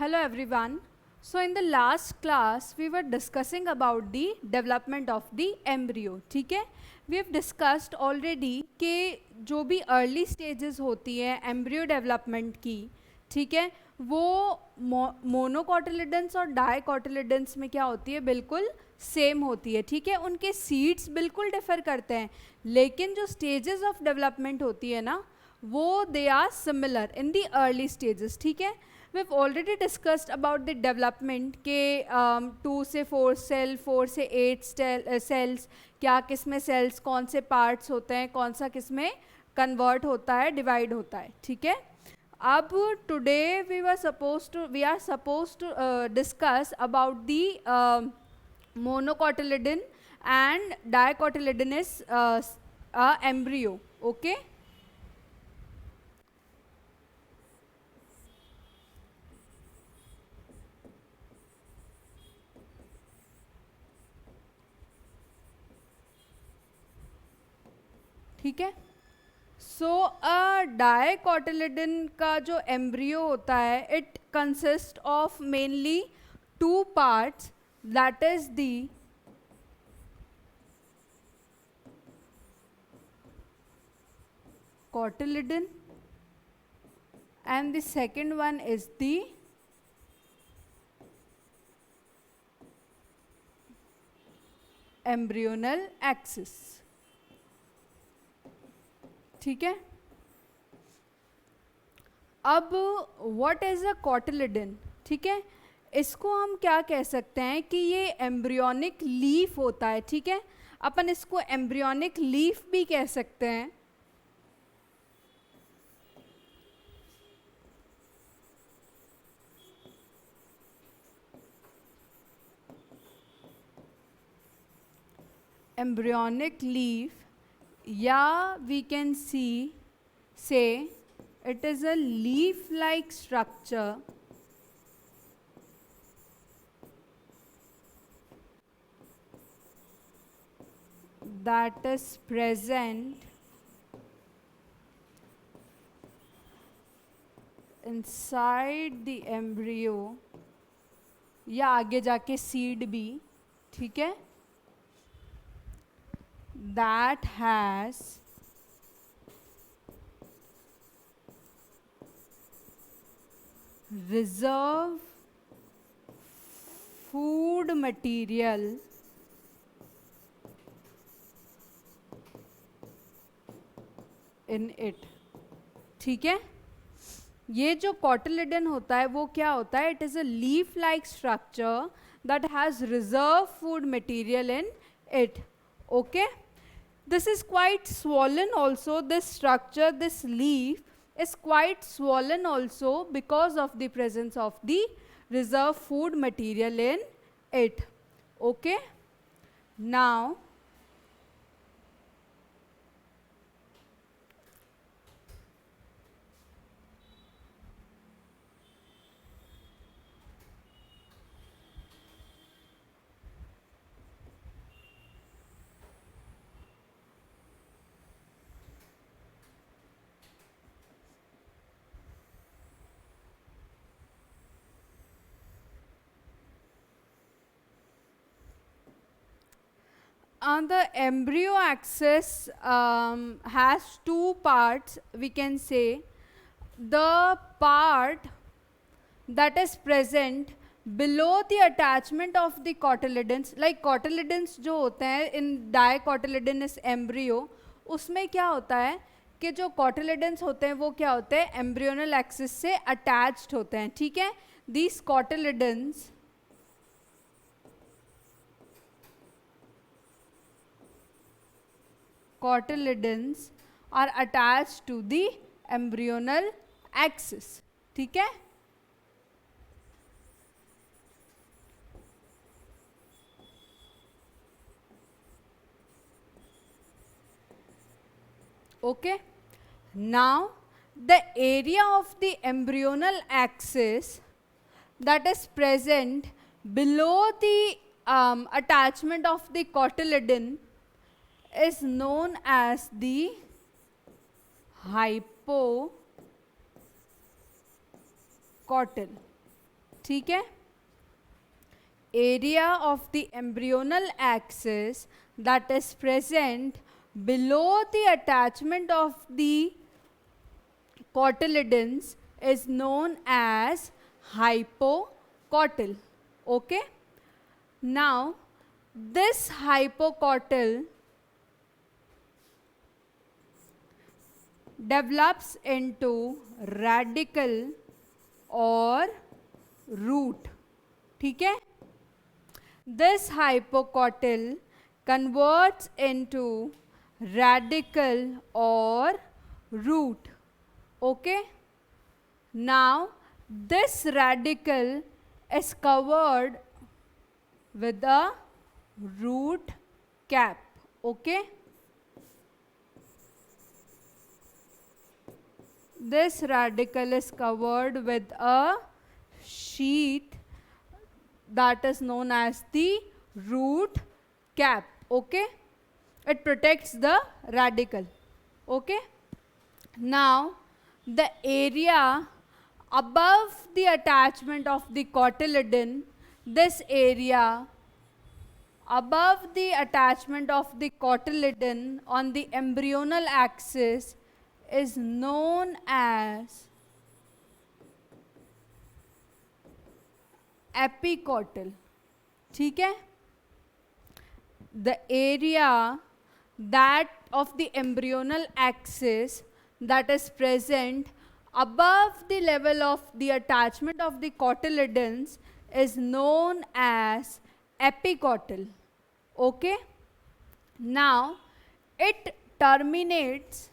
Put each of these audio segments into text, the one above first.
Hello everyone. So in the last class we were discussing about the development of the embryo. ठीक है, we have discussed already कि जो भी early stages होती है embryo development की, ठीक है, वो मोनोकोटिलिडन्स और डाइकोटिलिडन्स में क्या होती है, बिल्कुल सेम होती है. ठीक है, उनके सीड्स बिल्कुल डिफर करते हैं, लेकिन जो स्टेजेस ऑफ डेवलपमेंट होती है ना, वो they are similar in the early stages. ठीक है, we've already discussed about the development के 2 से 4 सेल, 4 से 8 सेल्स, क्या किस में सेल्स, कौन से पार्ट्स होते हैं, कौन सा किस में कन्वर्ट होता है, डिवाइड होता है. ठीक है, अब today we are suppose to discuss about the monocotyledon and dicotyledonous embryo. Okay, ठीक है. सो डाइकोटिलिडन का जो एम्ब्रियो होता है, it consist of mainly 2 parts, that is the cotyledon and the second one is the embryonal axis. ठीक है, अब what is a cotyledon. ठीक है, इसको हम क्या कह सकते हैं कि ये एम्ब्रियोनिक लीफ होता है. ठीक है, अपन इसको एम्ब्रियोनिक लीफ भी कह सकते हैं. एम्ब्रियोनिक लीफ, या we can say it is a leaf like structure that is present inside the embryo, या आगे जाके सीड भी. ठीक है, that has reserve food material in it. ठीक है, ये जो कोटिलिडन होता है वो क्या होता है, it is a leaf like structure that has reserve food material in it. Okay, this is quite swollen also, this structure, this leaf is quite swollen also because of the presence of the reserve food material in it. Okay, now the embryo axis has 2 parts. We can say the part that is present below the attachment of the cotyledons, like cotyledons जो होते हैं in dicotyledonous embryo, उसमें क्या होता है कि जो cotyledons होते हैं वो क्या होते हैं, embryonal axis से attached होते हैं. ठीक है, these cotyledons are attached to the embryonal axis. ठीक है, okay. Now the area of the embryonal axis that is present below the attachment of the cotyledon is known as the hypocotyl. ठीक है. Area of the embryonal axis that is present below the attachment of the cotyledons is known as hypocotyl. Okay. Now this hypocotyl develops into radicle or root. ठीक है. This hypocotyl converts into radicle or root. Okay. Now this radicle is covered with a root cap. Okay. This radicle is covered with a sheath that is known as the root cap. Okay. It protects the radicle. Okay. Now the area above the attachment of the cotyledon, this area above the attachment of the cotyledon on the embryonal axis is known as एपिकॉटल. ठीक है. The area that of the embryonal axis that is present above the level of the attachment of the cotyledons is known as epicotyl. Okay. Now it terminates,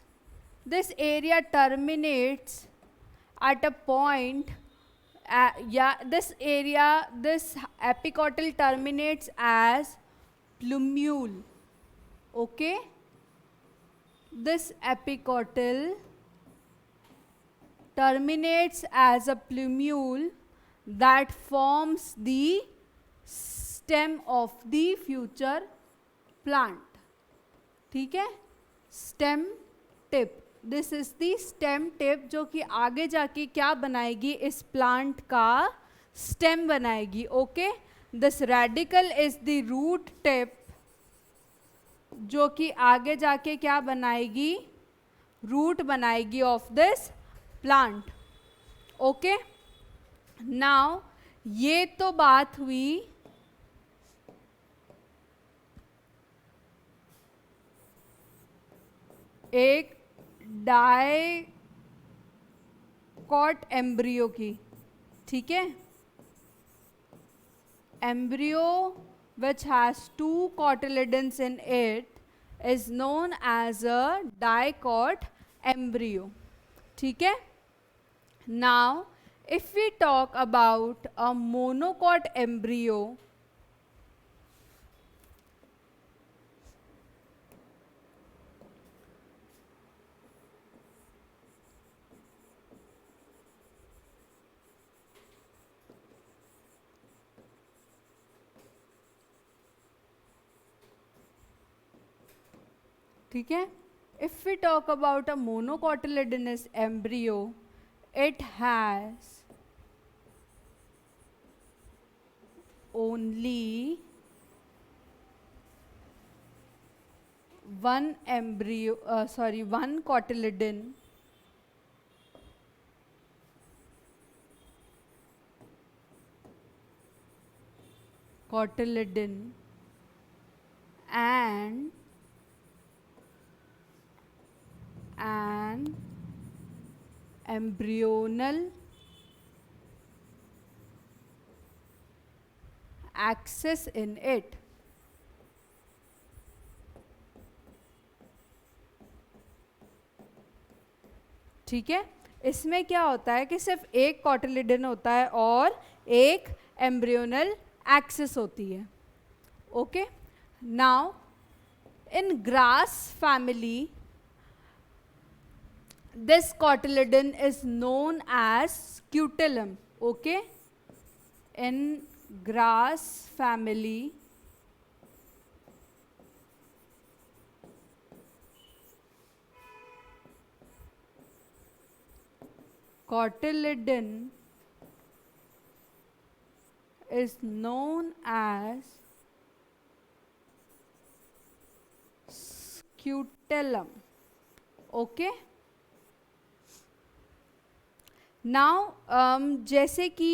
this area terminates at a point. This area, this epicotyl terminates as plumule. Okay. This epicotyl terminates as a plumule that forms the stem of the future plant. ठीक है. Stem tip. This is the stem tip जो कि आगे जाके क्या बनाएगी, इस plant का स्टेम बनाएगी. Okay. This radicle is the root tip जो कि आगे जाके क्या बनाएगी, रूट बनाएगी of this plant. Okay. Now ये तो बात हुई एक डाइकॉट एम्ब्रियो की. ठीक है. Embryo which has two cotyledons in it is known as a dicot embryo. ठीक है. Now if we talk about a monocot embryo, ठीक है. If we talk about a monocotyledonous embryo, it has only one embryo, one cotyledon and an embryonal axis in it. ठीक है. इसमें क्या होता है कि सिर्फ एक कॉटिलिडन होता है और एक एम्ब्रियोनल एक्सिस होती है. Okay. Now in grass family this cotyledon is known as scutellum. Okay. In grass family, cotyledon is known as scutellum. Okay, now जैसे कि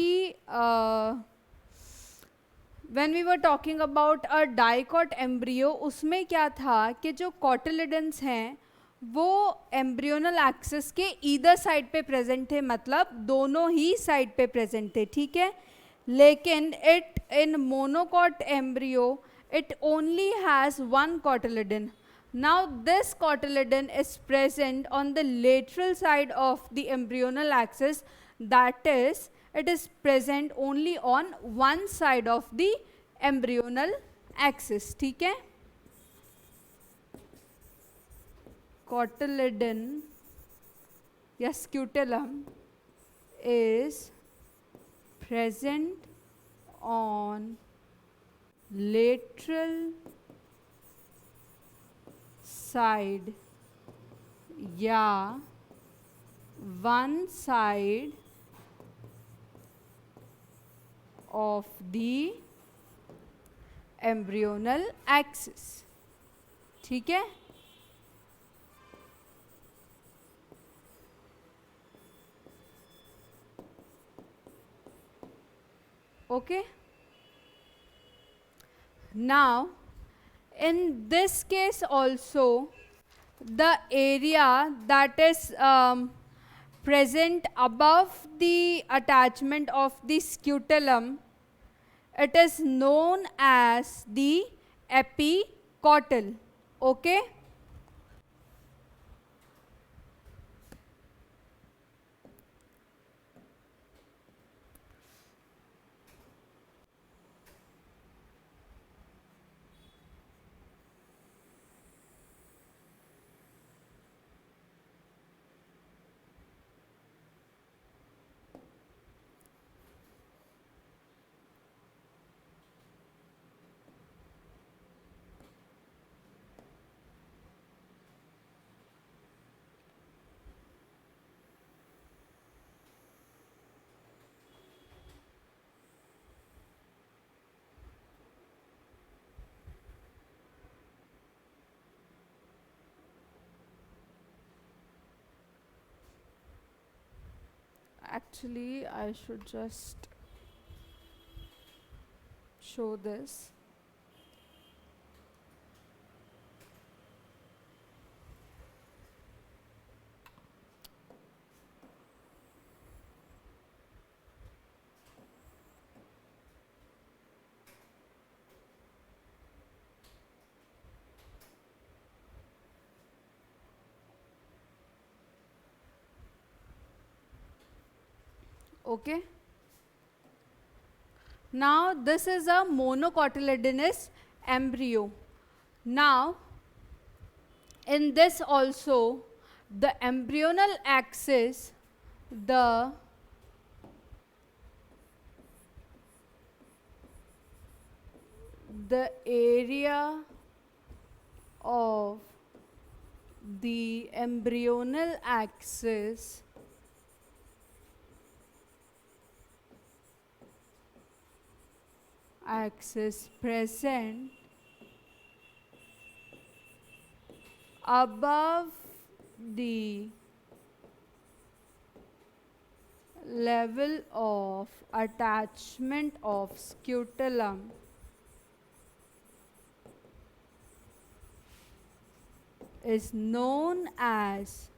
when we were talking about a dicot embryo, उसमें क्या था कि जो cotyledons हैं वो embryonal axis के ईदर साइड पे प्रेजेंट थे, मतलब दोनों ही साइड पे प्रेजेंट थे, ठीक है. लेकिन it in monocot embryo it only has one cotyledon. Now this cotyledon is present on the lateral side of the embryonal axis, that is, it is present only on one side of the embryonal axis. ठीक है, cotyledon या scutellum is present on lateral side या one side of the embryonal axis. ठीक है, okay. Now in this case also, the area that is present above the attachment of the scutellum, it is known as the epicotyl. Okay, actually I should just show this. Okay, now this is a monocotyledonous embryo. Now in this also, the embryonal axis, the area of the embryonal axis present above the level of attachment of scutellum is known as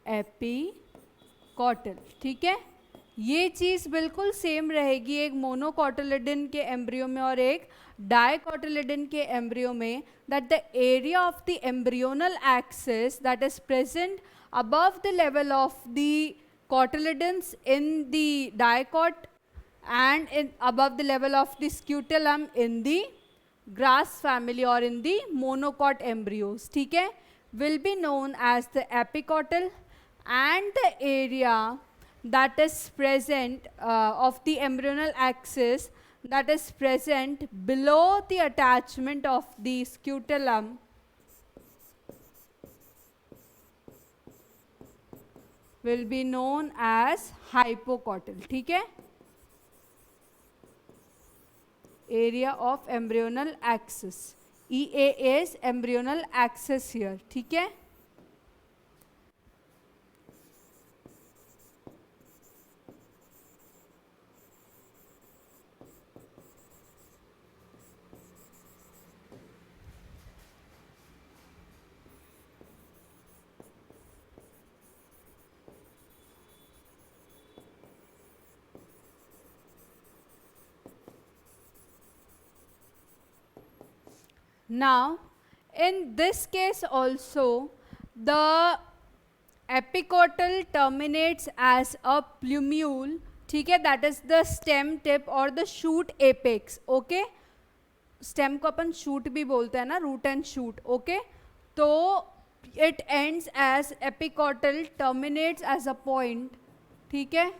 एपिकॉटल. ठीक है, ये चीज़ बिल्कुल same रहेगी एक मोनोकॉटिलिडन के embryo में और एक डाइकॉटिलिडन के एम्ब्रियो में, that the area of the embryonal axis that is present above the level of the cotyledons in the dicot and above the level of the scutellum in the grass family or in the monocot embryos, ठीक है, will be known as the epicotyl, and the area that is present of the embryonal axis that is present below the attachment of the scutellum will be known as hypocotyl. ठीक है, area of embryonal axis. EA is embryonal axis here. ठीक है. Now, in this case also, the epicotyl terminates as a plumule, ठीक है, that is the stem tip or the shoot apex, okay? Stem को अपन shoot भी बोलते हैं ना, root and shoot, okay? तो it ends as epicotyl terminates as a point, ठीक है?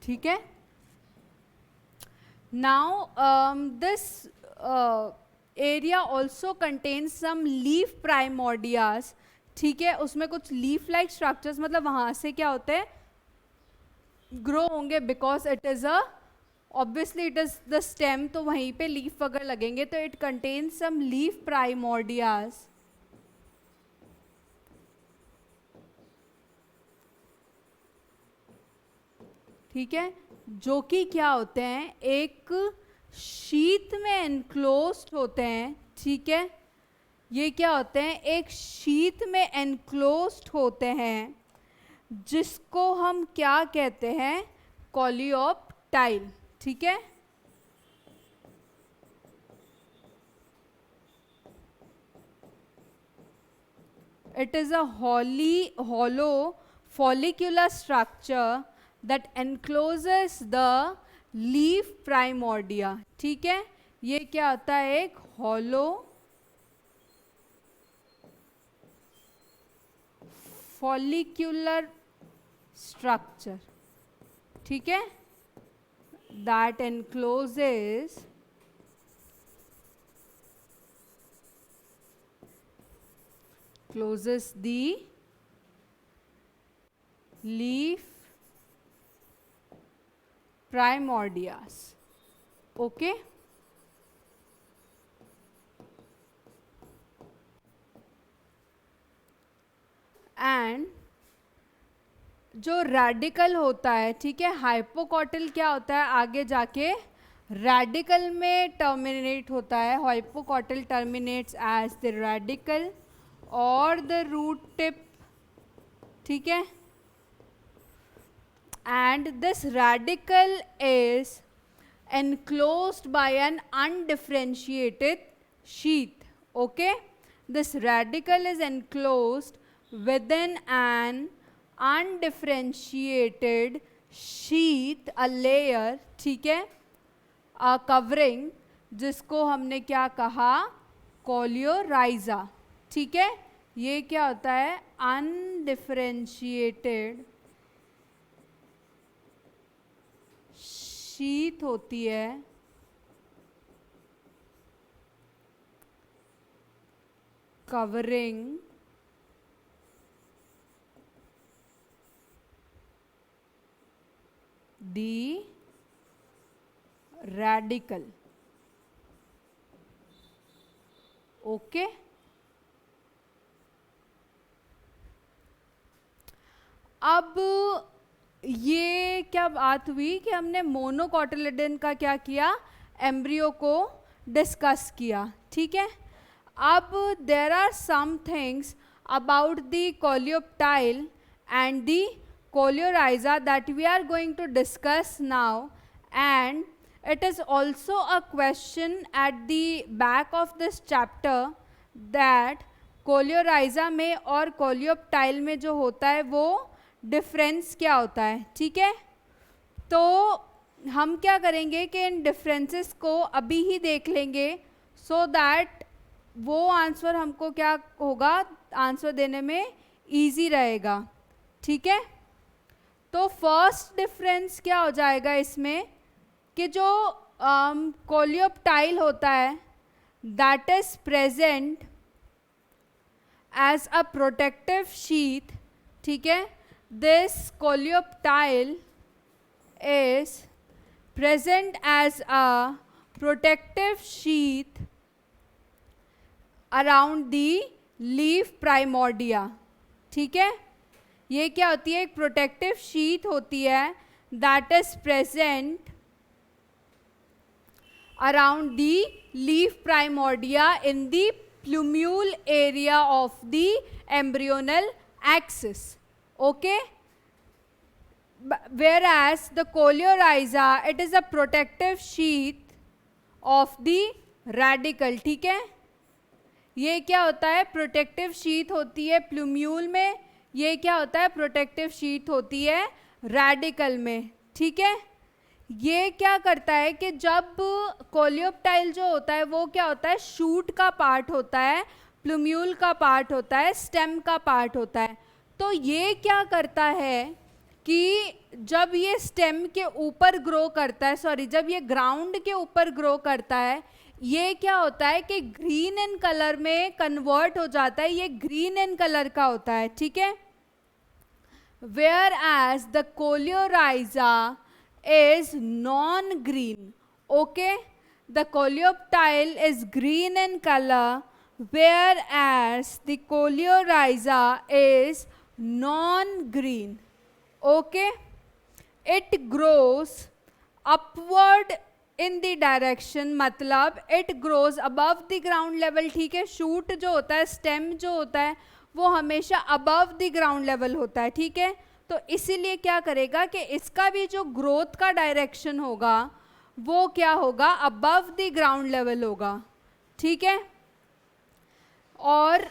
ठीक है. Now this area also contains some leaf primordias. ठीक है, उसमें कुछ लीफ लाइक स्ट्रक्चर्स, मतलब वहाँ से क्या होते हैं, ग्रो होंगे, because it is a obviously it is the stem, तो वहीं पे लीफ वगैरह लगेंगे, तो इट कंटेन्स सम लीफ प्राइमोर्डियाज. ठीक है, जो कि क्या होते हैं, एक शीत में एनक्लोज्ड होते हैं. ठीक है, ये क्या होते हैं, एक शीत में एनक्लोज्ड होते हैं, जिसको हम क्या कहते हैं, कोलियोप्टाइल. ठीक है, it is a hollow follicular structure that encloses the leaf primordia. ठीक है, ये क्या होता है, एक hollow follicular structure. ठीक है, that encloses the leaf primordias. Okay, and जो रेडिकल होता है, ठीक है, हाइपोकॉटिल क्या होता है, आगे जाके रेडिकल में टर्मिनेट होता है. हाइपोकॉटिल टर्मिनेट्स एज द रेडिकल और द रूट टिप. ठीक है, and this radical is enclosed by an undifferentiated sheath. Okay, this radical is enclosed within an undifferentiated sheath, a layer. ठीक है, a covering, जिसको हमने क्या कहा, कोलियोराइजा. ठीक है, ये क्या होता है, अनडिफरेंशिएटेड शीत होती है, कवरिंग दी रेडिकल. ओके, अब ये क्या बात हुई कि हमने मोनोकोटिलिडन का क्या किया, एम्ब्रियो को डिस्कस किया. ठीक है, अब there are some things about the coleoptile and the coleorhiza that we are going to discuss now, and it is also a question at the back of this chapter that coleorhiza में और coleoptile में जो होता है वो difference क्या होता है. ठीक है, तो हम क्या करेंगे कि इन डिफरेंसेस को अभी ही देख लेंगे, सो दैट वो आंसर हमको क्या होगा, आंसर देने में इजी रहेगा, ठीक है। तो फर्स्ट डिफरेंस क्या हो जाएगा इसमें कि जो कोलियोप्टाइल होता है that is present as a protective sheath, ठीक है, this coleoptile is present as a protective sheath around the leaf primordia, ठीक है। ये क्या होती है, एक प्रोटेक्टिव शीथ होती है that is present around the leaf primordia in the plumule area of the embryonal axis, okay. Whereas the coleorhiza, it is a protective sheath of the radicle, ठीक है। ये क्या होता है, प्रोटेक्टिव शीथ होती है प्लूम्यूल में, ये क्या होता है, प्रोटेक्टिव शीथ होती है रेडिकल में, ठीक है। ये क्या करता है कि जब कोलियोप्टाइल जो होता है वो क्या होता है, शूट का पार्ट होता है, प्लूम्यूल का पार्ट होता है, स्टेम का पार्ट होता है। तो ये क्या करता है कि जब ये स्टेम के ऊपर ग्रो करता है, सॉरी जब ये ग्राउंड के ऊपर ग्रो करता है, ये क्या होता है कि ग्रीन इन कलर में कन्वर्ट हो जाता है, ये ग्रीन इन कलर का होता है, ठीक है। Whereas the coleorhiza is non-green, okay. The coleoptile is green in color, whereas the coleorhiza is non-green, okay. It grows upward in the direction, मतलब it grows above the ground level, ठीक है। shoot जो होता है, stem जो होता है वो हमेशा above the ground level होता है, ठीक है। तो इसीलिए क्या करेगा कि इसका भी जो ग्रोथ का डायरेक्शन होगा वो क्या होगा, अबव द ग्राउंड लेवल होगा, ठीक है। और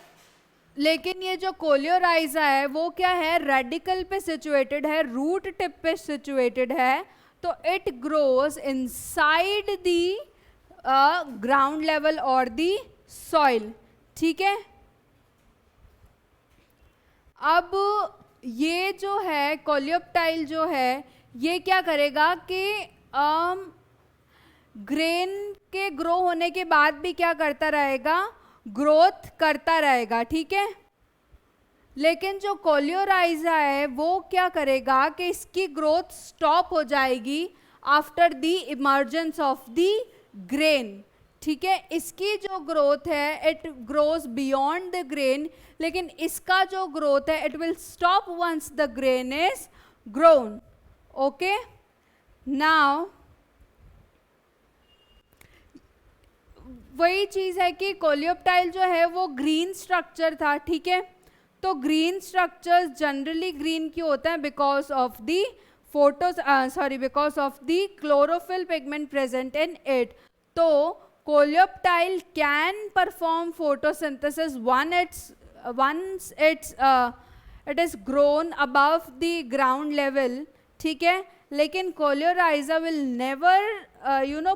लेकिन ये जो कोलियोराइजा है वो क्या है, रेडिकल पे सिचुएटेड है, रूट टिप पे सिचुएटेड है, तो it grows inside the ground level और द सॉइल, ठीक है। अब ये जो है कोलियोप्टाइल जो है ये क्या करेगा कि ग्रेन के ग्रो होने के बाद भी क्या करता रहेगा, ग्रोथ करता रहेगा, ठीक है। लेकिन जो कोलियोराइजा है वो क्या करेगा कि इसकी ग्रोथ स्टॉप हो जाएगी after the emergence of the grain, ठीक है। इसकी जो ग्रोथ है it grows beyond the grain, लेकिन इसका जो ग्रोथ है it will stop once the grain is grown, okay. Now वही चीज है कि कोलियोप्टाइल जो है वो ग्रीन स्ट्रक्चर था, ठीक है। तो ग्रीन स्ट्रक्चर्स जनरली ग्रीन क्यों होता है, because of the because of the chlorophyll pigment present in it. तो coleoptile can perform photosynthesis once it is grown above the ground level, ठीक है। लेकिन coleorhiza will never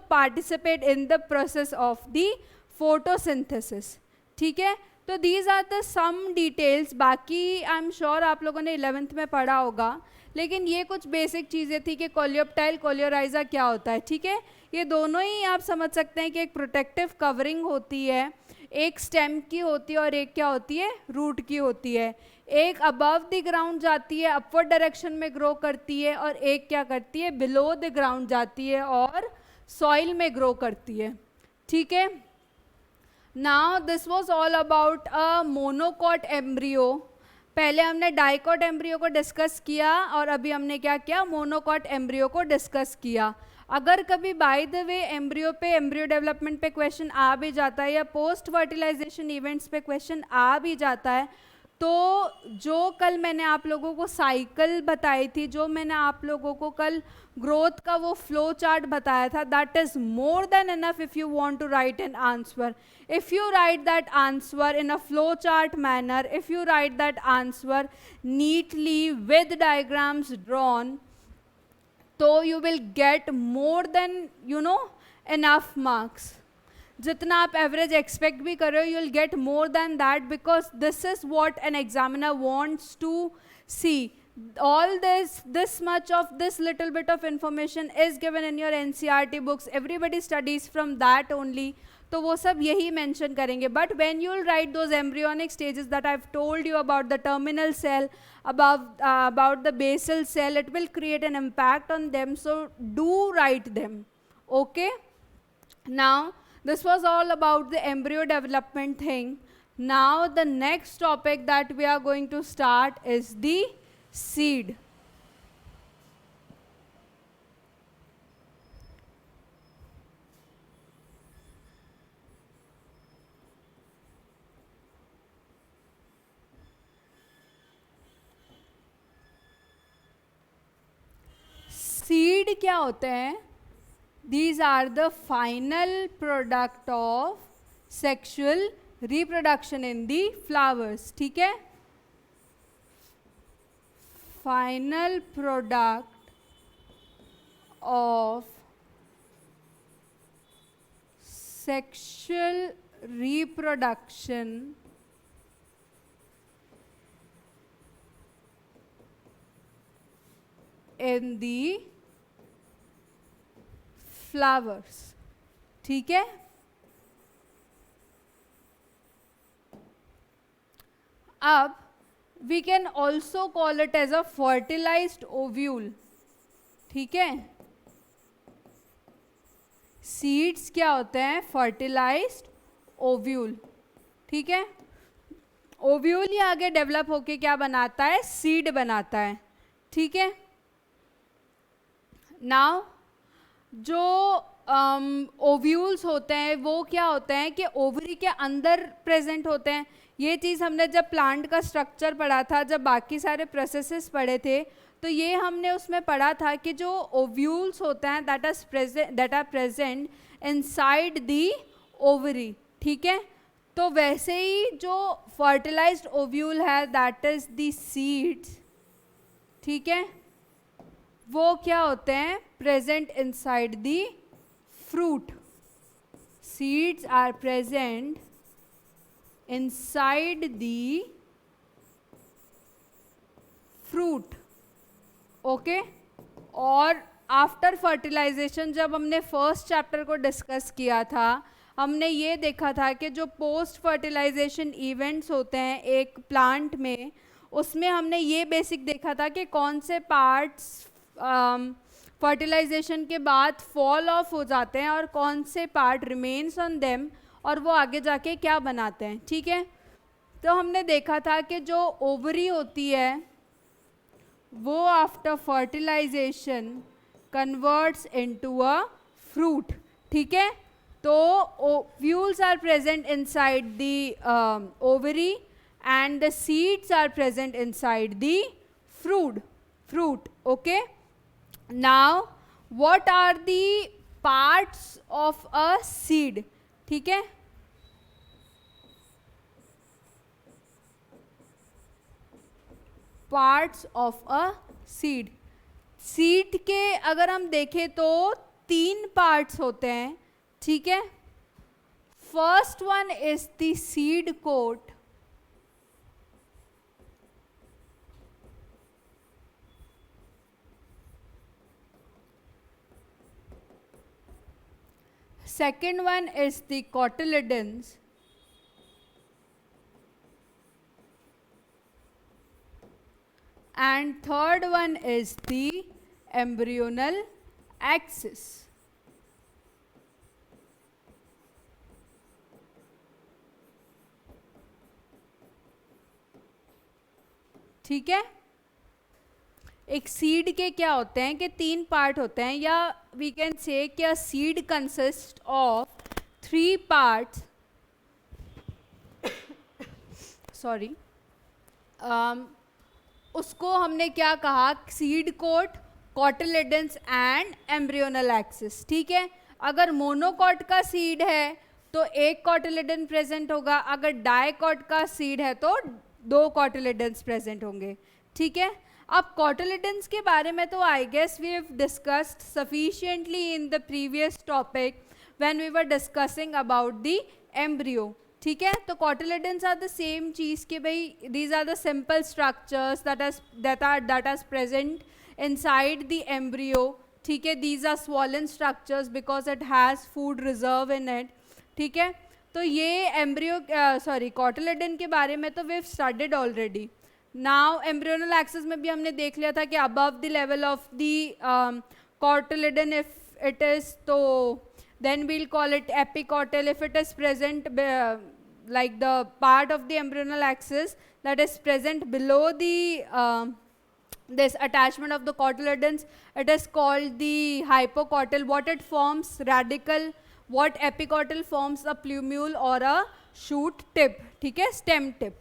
participate in the process of the photosynthesis, ठीक है। तो these are the some details, बाकी I am sure आप लोगों ने 11th में पढ़ा होगा, लेकिन ये कुछ बेसिक चीज़ें थी कि कोलियोप्टाइल कोलियोराइजा क्या होता है, ठीक है। ये दोनों ही आप समझ सकते हैं कि एक प्रोटेक्टिव कवरिंग होती है, एक स्टेम की होती है और एक क्या होती है, रूट की होती है। एक अबव द ग्राउंड जाती है, अपवर्ड डायरेक्शन में ग्रो करती है, और एक क्या करती है, बिलो द ग्राउंड जाती है और सॉइल में ग्रो करती है, ठीक है। Now this was all about a monocot embryo. पहले हमने डाइकॉट एम्ब्रियो को डिस्कस किया और अभी हमने क्या किया, मोनोकॉट एम्ब्रियो को डिस्कस किया। अगर कभी बाय द वे एम्ब्रियो पे, एम्ब्रियो डेवलपमेंट पे क्वेश्चन आ भी जाता है या पोस्ट फर्टिलाइजेशन इवेंट्स पे क्वेश्चन आ भी जाता है, तो जो कल मैंने आप लोगों को साइकिल बताई थी, जो मैंने आप लोगों को कल ग्रोथ का वो फ्लो चार्ट बताया था, that is more than enough if you want to write an answer. If you write that answer in a flowchart manner, if you write that answer neatly with diagrams drawn, so you will get more than enough marks. जितना आप average expect भी कर रहे हो, you will get more than that, because this is what an examiner wants to see. All this much of this little bit of information is given in your NCERT books. Everybody studies from that only. तो वो सब यही mention करेंगे. But when you will write those embryonic stages that I've told you about the terminal cell, about the basal cell, it will create an impact on them. So do write them. Okay. Now this was all about the embryo development thing. Now the next topic that we are going to start is the seed. Seed क्या होते हैं? These are the final product of sexual reproduction in the flowers. ठीक है? Final product of sexual reproduction in the flowers. ठीक है? अब we can also call it as a fertilized ovule. ठीक है? सीड्स क्या होते हैं? Fertilised ovule. ठीक है? ओव्यूल ही आगे डेवलप होके क्या बनाता है? सीड बनाता है. ठीक है? नाउ जो ओव्यूल्स होते हैं वो क्या होते हैं कि ओवरी के अंदर प्रेजेंट होते हैं. ये चीज़ हमने जब प्लांट का स्ट्रक्चर पढ़ा था, जब बाकी सारे प्रोसेसेस पढ़े थे, तो ये हमने उसमें पढ़ा था कि जो ओव्यूल्स होते हैं that are present inside the ovary. ठीक है? तो वैसे ही जो फर्टिलाइज्ड ओव्यूल है दैट इज दी सीड्स. ठीक है? वो क्या होते हैं? Present inside the fruit. Seeds are present inside the fruit. Okay? और आफ्टर फर्टिलाइजेशन जब हमने फर्स्ट चैप्टर को डिस्कस किया था, हमने ये देखा था कि जो पोस्ट फर्टिलाइजेशन इवेंट्स होते हैं एक प्लांट में, उसमें हमने ये बेसिक देखा था कि कौन से पार्ट्स फर्टिलाइजेशन के बाद फॉल ऑफ हो जाते हैं और कौन से पार्ट रिमेन्स ऑन देम और वो आगे जाके क्या बनाते हैं. ठीक है? तो हमने देखा था कि जो ओवरी होती है वो after fertilisation converts into a fruit. ठीक है? तो ovules are present inside the ovary and the seeds are present inside the fruit. Okay? Now what are the parts of a seed? ठीक है? Parts of a seed. Seed के अगर हम देखें तो 3 पार्ट्स होते हैं. ठीक है? First one is the seed coat. Second one is the cotyledons. And third one is the embryonal axis. ठीक है? एक सीड के क्या होते हैं कि 3 पार्ट होते हैं, या वी कैन से कि a seed consist of 3 parts. Sorry, उसको हमने क्या कहा? Seed coat, cotyledons and embryonal axis. ठीक है? अगर मोनोकॉट का सीड है तो एक कॉटिलेडन प्रेजेंट होगा, अगर डाइकॉट का सीड है तो 2 कॉटिलेडन्स प्रेजेंट होंगे. ठीक है? अब कॉटिलेडन्स के बारे में तो I guess we have discussed sufficiently in the previous topic. When we were discussing about the embryo. ठीक है, तो कॉटिलेडन्स आर द सेम चीज कि भाई these are the simple structures that are present inside the embryo. ठीक है, these are swollen structures because it has food reserve in it. ठीक है, तो ये एम्ब्रियो कॉटिलेडन के बारे में तो we studied already. Now embryonal axis में भी हमने देख लिया था कि above the level of the cotyledon if it is, तो then we'll call it epicortal. If it is present like the part of the embryonal axis that is present below the this attachment of the cotyledons, it is called the hypocortal. What it forms? Radical. What epicortal forms? A plumule or a shoot tip. ठीक है, stem tip.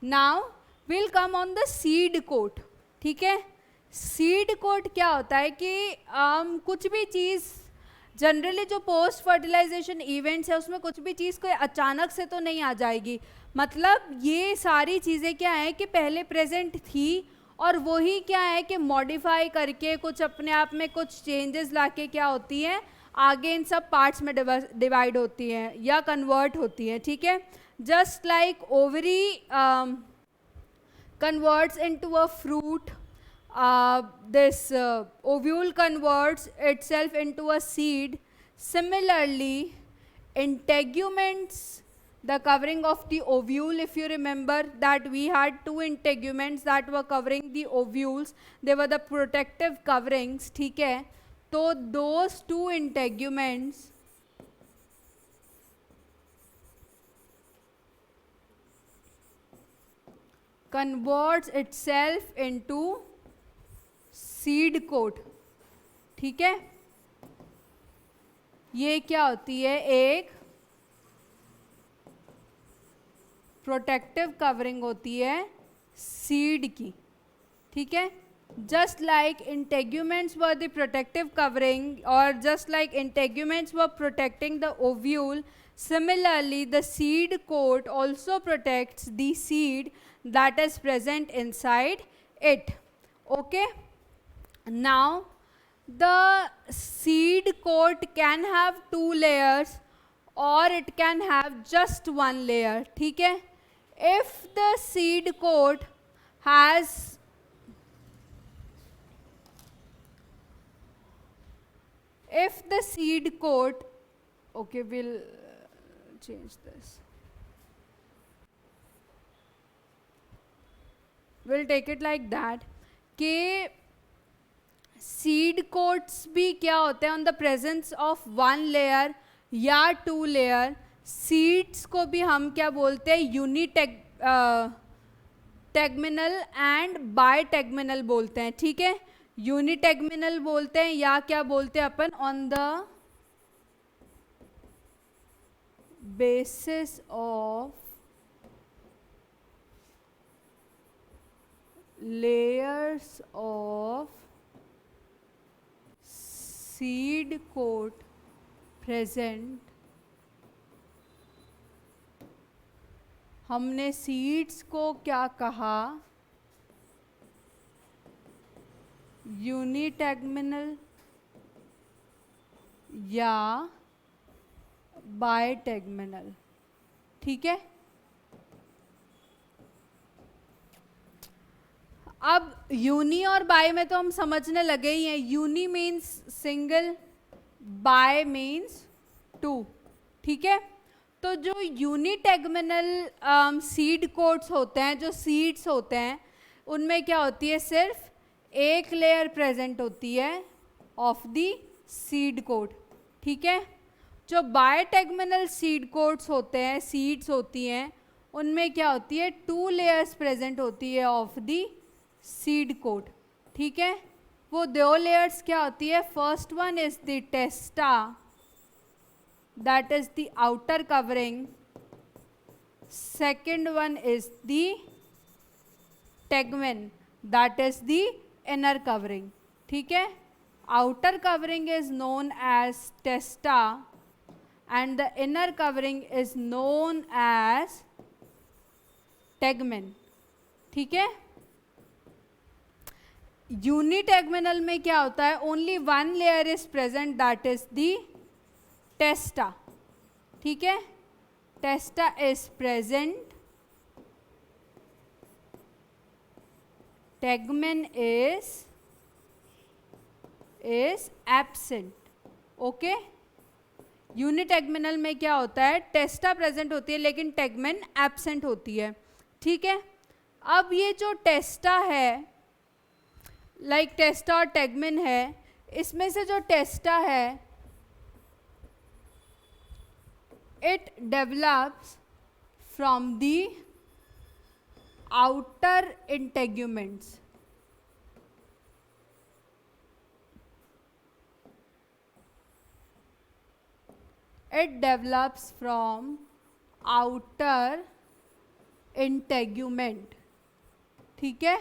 Now we'll come on the seed coat. ठीक है, seed coat क्या होता है कि कुछ भी चीज़ जनरली जो पोस्ट फर्टिलाइजेशन इवेंट्स है उसमें कुछ भी चीज़ कोई अचानक से तो नहीं आ जाएगी. मतलब ये सारी चीज़ें क्या है कि पहले प्रेजेंट थी और वही क्या है कि मॉडिफाई करके कुछ अपने आप में कुछ चेंजेस लाके क्या होती हैं आगे इन सब पार्ट्स में डिवाइड होती हैं या कन्वर्ट होती हैं. ठीक है, just like ovary converts into a fruit, this ovule converts itself into a seed. Similarly, integuments, the covering of the ovule, if you remember that we had two integuments that were covering the ovules, they were the protective coverings. ठीक है, तो those two integuments converts itself into seed coat. ठीक है, ये क्या होती है, एक प्रोटेक्टिव कवरिंग होती है सीड की. ठीक है, just like integuments were the protective covering और just like integuments were protecting the ovule, similarly the seed coat also protects the seed that is present inside it. Okay, now the seed coat can have two layers or it can have just one layer. ठीक है, if the seed coat has okay, we'll change this. We'll take it like that कि seed quotes भी क्या होते हैं on the presence of one layer या two layer. Seeds को भी हम क्या बोलते हैं, यूनिटेगमिनल एंड बायटेगमिनल बोलते हैं. ठीक है, यूनिटेगमिनल बोलते हैं या क्या बोलते हैं अपन, on the basis of layers of seed coat present. हमने सीड्स को क्या कहा, यूनिटेगमिनल या बायटेगमिनल. ठीक है, अब यूनी और बाय में तो हम समझने लगे ही हैं. Uni means single, bi means two. ठीक है, तो जो यूनिटेगमिनल सीड कोट्स होते हैं, जो सीड्स होते हैं, उनमें क्या होती है, सिर्फ एक लेयर प्रेजेंट होती है ऑफ द सीड कोट. ठीक है, जो बायटेगमिनल सीड कोट्स होते हैं, सीड्स होती हैं, उनमें क्या होती है, टू लेयर्स प्रेजेंट होती है ऑफ द सीड कोट. ठीक है, वो दो लेयर्स क्या होती है, first one is the टेस्टा, that is the outer covering, second one is the tegmen, that is the inner covering. ठीक है, outer covering is known as testa and the inner covering is known as tegmen. ठीक है, यूनिटेगमिनल में क्या होता है, only one layer is present, that is the testa, ठीक है, testa is present, tegmen is absent. Okay, यूनिटेगमेनल में क्या होता है, टेस्टा प्रेजेंट होती है लेकिन टेगमेन एब्सेंट होती है. ठीक है, अब ये जो टेस्टा है, लाइक टेस्टा और टेगमेन है, इसमें से जो टेस्टा है it develops from the outer integuments. It develops from outer integument. ठीक है,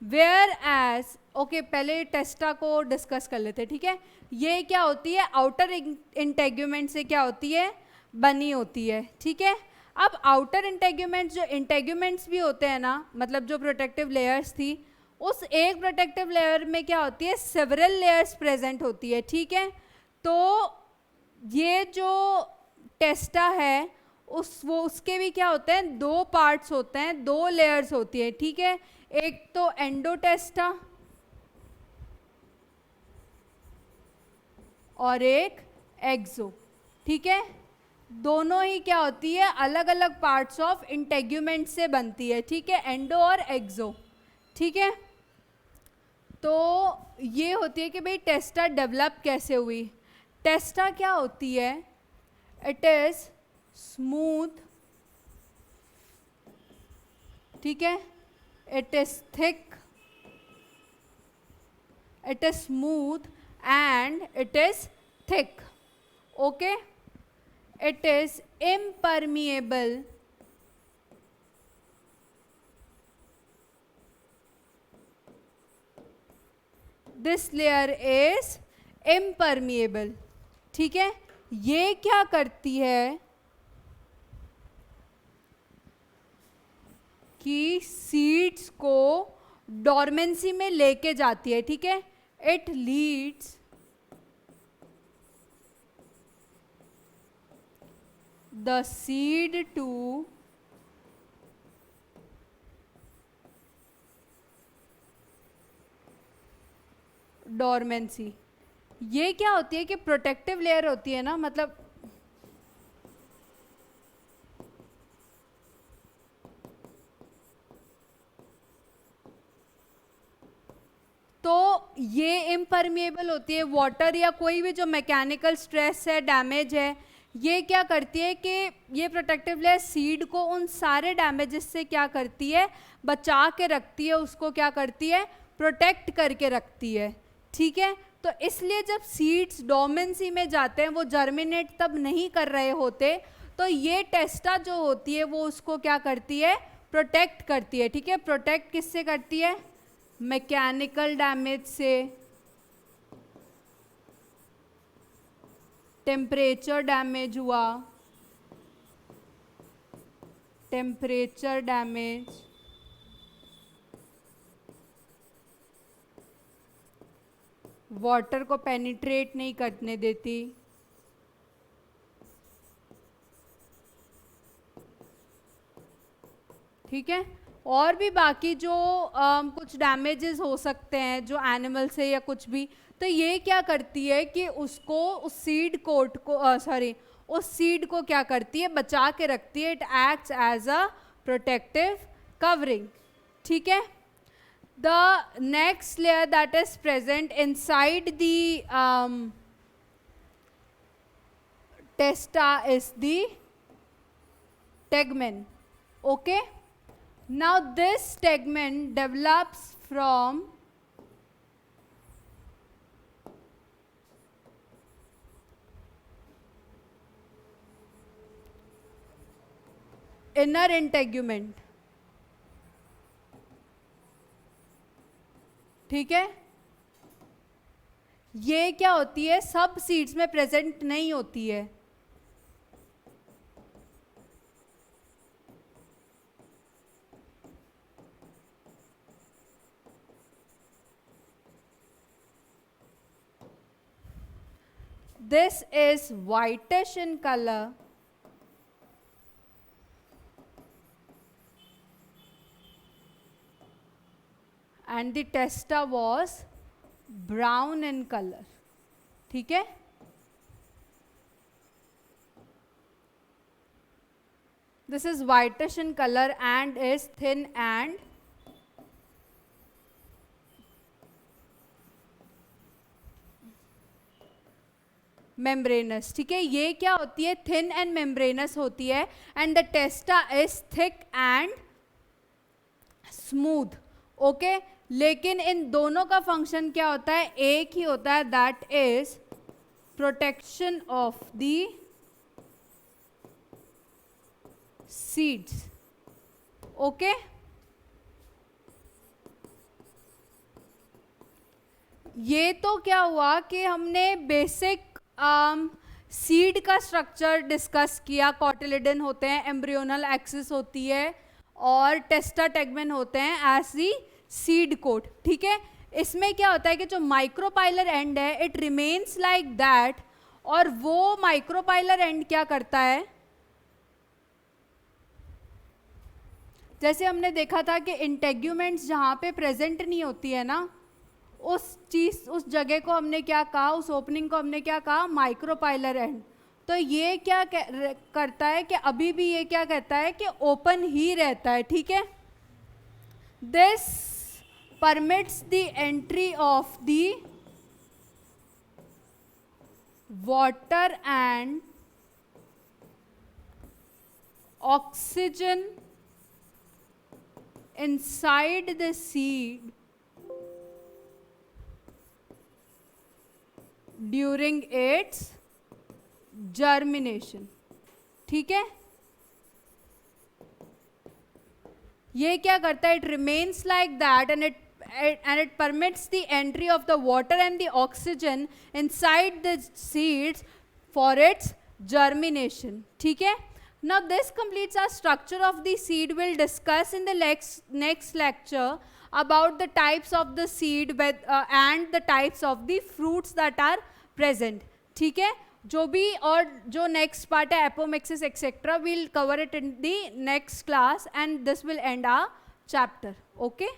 वेयर एज, ओके पहले टेस्टा को डिस्कस कर लेते हैं. ठीक है, ये क्या होती है, आउटर इंटेग्यूमेंट से क्या होती है, बनी होती है. ठीक है, अब आउटर इंटेग्यूमेंट्स, जो इंटेग्यूमेंट्स भी होते हैं ना, मतलब जो प्रोटेक्टिव लेयर्स थी, उस एक प्रोटेक्टिव लेयर में क्या होती है, सेवरल लेयर्स प्रेजेंट होती है. ठीक है, तो ये जो टेस्टा है उसके भी क्या होते हैं, दो पार्ट्स होते हैं, दो लेयर्स होती है. ठीक है, एक तो एंडोटेस्टा और एक एक्सो. ठीक है, दोनों ही क्या होती है, अलग अलग पार्ट्स ऑफ इंटेग्यूमेंट से बनती है. ठीक है, एंडो और एक्सो. ठीक है, तो ये होती है कि भाई टेस्टा डेवलप कैसे हुई. टेस्टा क्या होती है, इट इज स्मूथ, ठीक है, it is thick, it is smooth and it is thick. Okay, it is impermeable, this layer is impermeable. ठीक है, ये क्या करती है कि सीड्स को डॉर्मेंसी में लेके जाती है. ठीक है, it leads the seed to dormancy. ये क्या होती है कि प्रोटेक्टिव लेयर होती है ना, मतलब तो ये इम्परमिएबल होती है. वाटर या कोई भी जो मैकेनिकल स्ट्रेस है, डैमेज है, ये क्या करती है कि ये प्रोटेक्टिव लेयर सीड को उन सारे डैमेजेस से क्या करती है, बचा के रखती है, उसको क्या करती है, प्रोटेक्ट करके रखती है. ठीक है, तो इसलिए जब सीड्स डोमेंसी में जाते हैं, वो जर्मिनेट तब नहीं कर रहे होते, तो ये टेस्टा जो होती है वो उसको क्या करती है, प्रोटेक्ट करती है. ठीक है, प्रोटेक्ट किससे करती है, मैकेनिकल डैमेज से, टेम्परेचर डैमेज हुआ, टेम्परेचर डैमेज, वाटर को पेनिट्रेट नहीं करने देती. ठीक है, और भी बाकी जो कुछ डैमेजेस हो सकते हैं जो एनिमल से या कुछ भी, तो ये क्या करती है कि उसको, उस सीड कोट को, सॉरी, उस सीड को क्या करती है, बचा के रखती है. It acts as a protective covering. ठीक है, the next layer that is present inside the testa is the tegmen. Okay, now this tegmen develops from inner integument. ठीक है, ये क्या होती है, सब सीड्स में प्रेजेंट नहीं होती है. This is whitish in color. And the testa was brown in color. ठीक है? This is whitish in color and is thin and membranous. ठीक है, ये क्या होती है? thin and membranous होती है. And the testa is thick and smooth. Okay, लेकिन इन दोनों का फंक्शन क्या होता है? एक ही होता है, that is protection of the seeds. Okay, ये तो क्या हुआ कि हमने बेसिक सीड का स्ट्रक्चर डिस्कस किया. कॉटिलिडन होते हैं, एम्ब्रियोनल एक्सिस होती है और टेस्टा टेगमेन होते हैं एज दी सीड कोट. ठीक है, इसमें क्या होता है कि जो माइक्रोपाइलर एंड है इट रिमेन्स लाइक दैट, और वो माइक्रोपाइलर एंड क्या करता है? जैसे हमने देखा था कि इंटेग्यूमेंट्स जहाँ पे प्रेजेंट नहीं होती है ना, उस जगह को हमने क्या कहा? उस ओपनिंग को हमने क्या कहा? Micropylar and. तो ये क्या करता है कि अभी भी ये क्या कहता है कि ओपन ही रहता है. ठीक है, this permits the entry of the water and oxygen inside the seed during its germination. ठीक है, ये क्या करता है? It remains like that and it permits the entry of the water and the oxygen inside the seeds for its germination. ठीक है, now this completes our structure of the seed. We'll discuss in the next lecture about the types of the seed and the types of the fruits that are present. ठीक है, जो भी और जो next part है apomixis etc. we'll cover it in the next class and this will end our chapter. Okay.